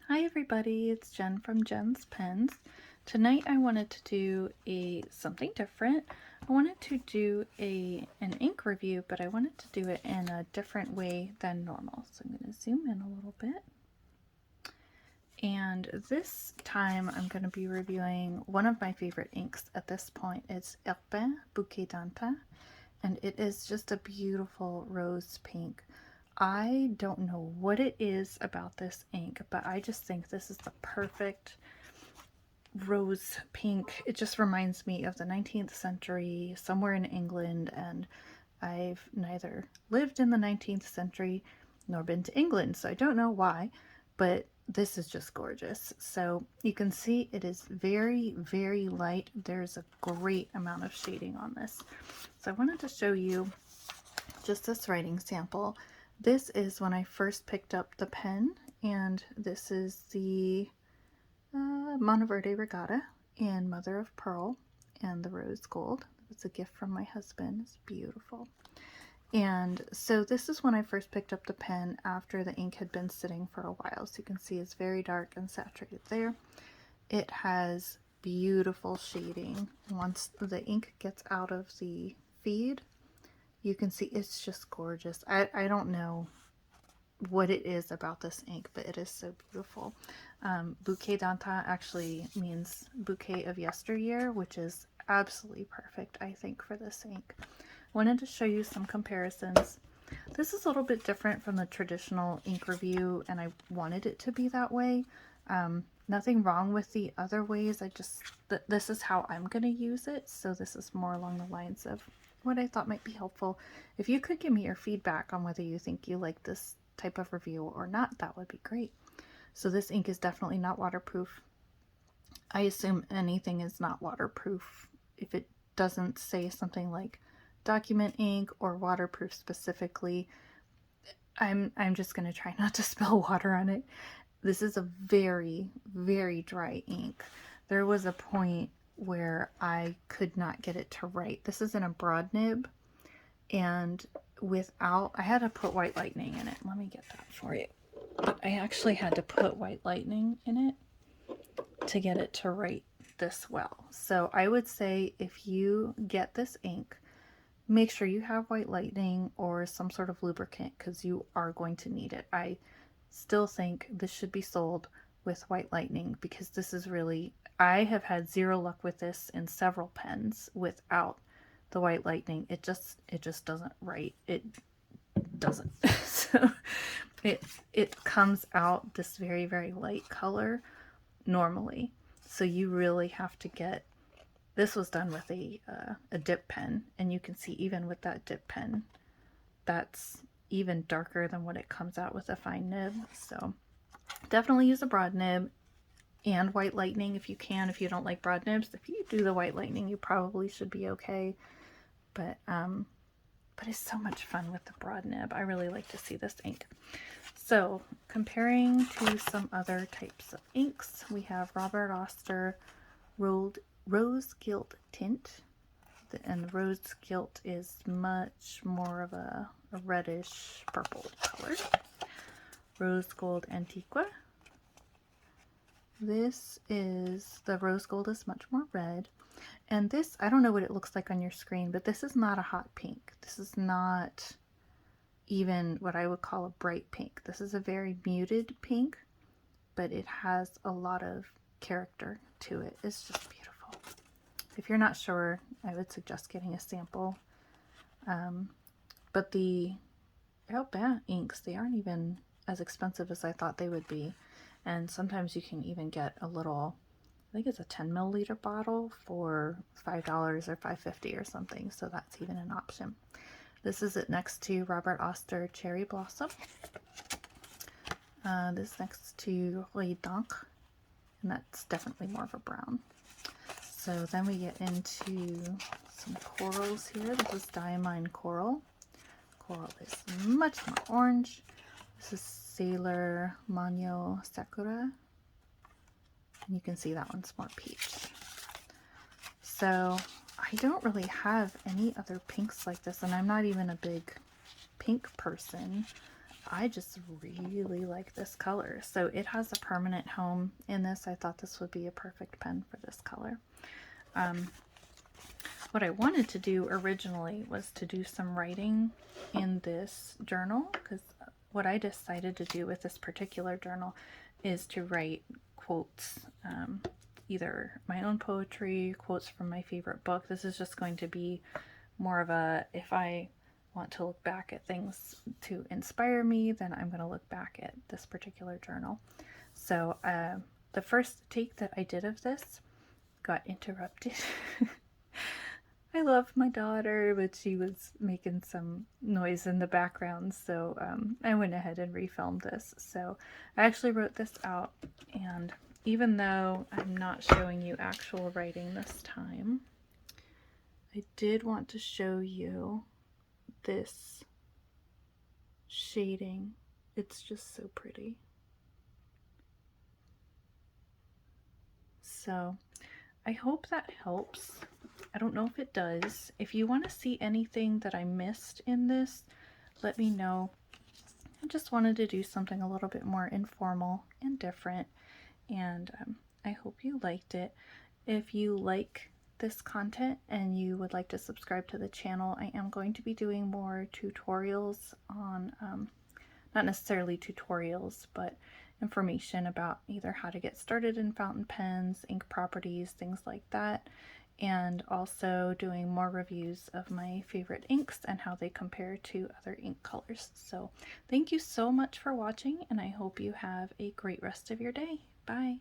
Hi everybody, it's Jen from Jen's Pens. Tonight I wanted to do something different. I wanted to do an ink review, but I wanted to do it in a different way than normal. So I'm going to zoom in a little bit. And this time I'm going to be reviewing one of my favorite inks at this point. It's Herbin Bouquet D'antan, and it is just a beautiful rose pink. I don't know what it is about this ink, but I just think this is the perfect rose pink. It just reminds me of the 19th century, somewhere in England, and I've neither lived in the 19th century nor been to England, so I don't know why, but this is just gorgeous. So you can see it is very, very light. There's a great amount of shading on this. So I wanted to show you just this writing sample. This is when I first picked up the pen, and this is the Monteverde Regatta in Mother of Pearl and the rose gold. It's a gift from my husband. It's beautiful. And so this is when I first picked up the pen after the ink had been sitting for a while. So you can see it's very dark and saturated there. It has beautiful shading. Once the ink gets out of the feed, you can see it's just gorgeous. I don't know what it is about this ink, but it is so beautiful. Bouquet D'antan actually means bouquet of yesteryear, which is absolutely perfect, I think, for this ink. Wanted to show you some comparisons. This is a little bit different from the traditional ink review, and I wanted it to be that way. Nothing wrong with the other ways. This is how I'm going to use it, so this is more along the lines of what I thought might be helpful. If you could give me your feedback on whether you think you like this type of review or not, that would be great. So this ink is definitely not waterproof. I assume anything is not waterproof if it doesn't say something like document ink or waterproof specifically. I'm just going to try not to spill water on it. This is a very, very dry ink. There was a point where I could not get it to write. This is in a broad nib, and I had to put white lightning in it. Let me get that for you. But I actually had to put white lightning in it to get it to write this well. So I would say if you get this ink, make sure you have white lightning or some sort of lubricant, because you are going to need it. I still think this should be sold with white lightning, because this is really, I have had zero luck with this in several pens without the white lightning. It just doesn't write. It doesn't. So it comes out this very, very light color normally. So you really have to get, this was done with a dip pen, and you can see even with that dip pen, that's even darker than what it comes out with a fine nib. So definitely use a broad nib and white lightning if you can. If you don't like broad nibs, if you do the white lightning, you probably should be okay. But it's so much fun with the broad nib. I really like to see this ink. So comparing to some other types of inks, we have Robert Oster Rose Gilt Tint, and the rose gilt is much more of a reddish purple color. Rose Gold Antiqua. This is, the rose gold is much more red. And this, I don't know what it looks like on your screen, but this is not a hot pink. This is not even what I would call a bright pink. This is a very muted pink, but it has a lot of character to it. It's just beautiful. If you're not sure, I would suggest getting a sample. But the Herbin inks, they aren't even as expensive as I thought they would be. And sometimes you can even get a little, I think it's a 10 milliliter bottle for $5 or $5.50 or something. So that's even an option. This is it next to Robert Oster Cherry Blossom. This next to Les Dents, and that's definitely more of a brown. So then we get into some corals here. This is Diamine Coral. Coral is much more orange. This is Sailor Manyo Sakura. And you can see that one's more peach. So I don't really have any other pinks like this, and I'm not even a big pink person. I just really like this color. So it has a permanent home in this. I thought this would be a perfect pen for this color. What I wanted to do originally was to do some writing in this journal, because what I decided to do with this particular journal is to write quotes, either my own poetry, quotes from my favorite book. This is just going to be more of a, if I want to look back at things to inspire me, then I'm going to look back at this particular journal. So the first take that I did of this got interrupted. I love my daughter, but she was making some noise in the background, so I went ahead and refilmed this. So I actually wrote this out, and even though I'm not showing you actual writing this time, I did want to show you this shading. It's just so pretty. So I hope that helps. I don't know if it does. If you want to see anything that I missed in this, let me know. I just wanted to do something a little bit more informal and different, and I hope you liked it. If you like this content and you would like to subscribe to the channel, I am going to be doing more tutorials on, not necessarily tutorials, but information about either how to get started in fountain pens, ink properties, things like that, and also doing more reviews of my favorite inks and how they compare to other ink colors. So thank you so much for watching, and I hope you have a great rest of your day. Bye!